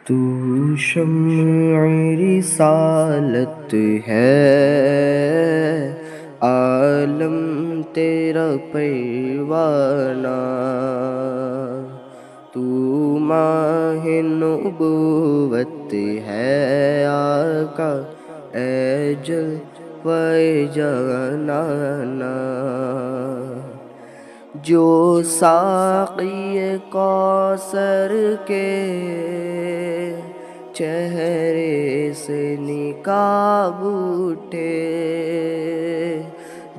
تو شمع رسالت ہے، عالم تیرا پروانہ، تو ماہ نبوت ہے آقا اے جلوہ جانانا، جو ساقی کوثر کے چہرے سے نقاب اٹھے،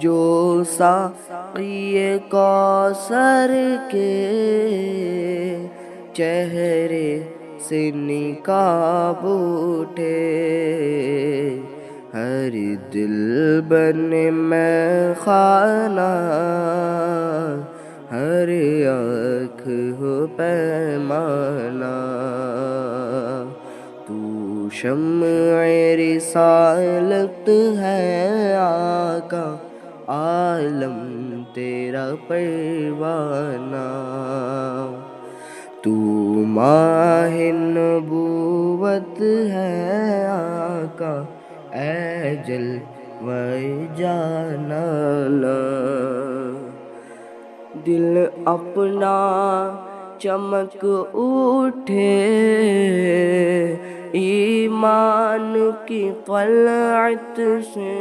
جو ساقی کوثر کے چہرے سے نقاب اٹھے، ہر دل بنے میں خانہ، ہر آنکھ ہو پیمانہ، تو شمع رسالت ہے آقا عالم تیرا پروانہ، تو ماہ نبوت ہے آقا اے جلوہ جانانا، دل اپنا چمک اٹھے ایمان کی طلعت سے،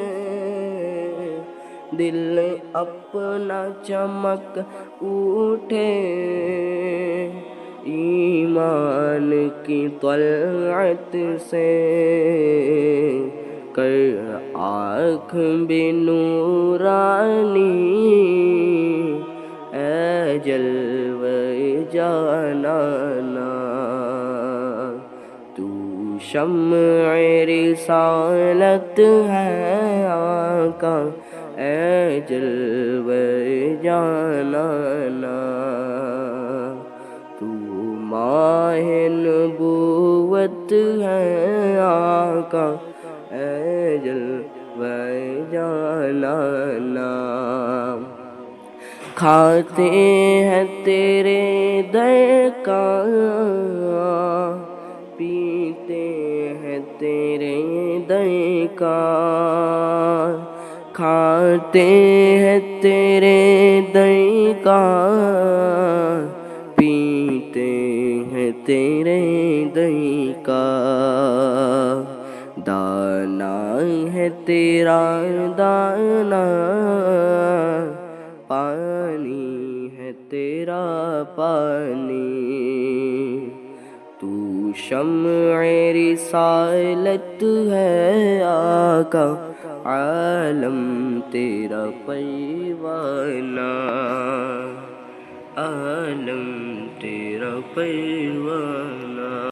دل اپنا چمک اٹھے ایمان کی طلعت سے، کر آنکھ بھی نورانی اے جلوہ جانانا، تو شمع رسالت ہے آقا اے جلوہ جانانا، تو ماہ نبوت ہے آقا اے جلوہ جانانا، کھاتے ہیں تیرے در کا، پیتے ہیں تیرے در کا، کھاتے ہیں تیرے در کا، پیتے ہیں تیرے در کا، دانا ہے تیرا دانا، پانی ہے تیرا پانی، تو شمع رسالت ہے آقا عالم تیرا پروانہ، عالم تیرا پروانہ۔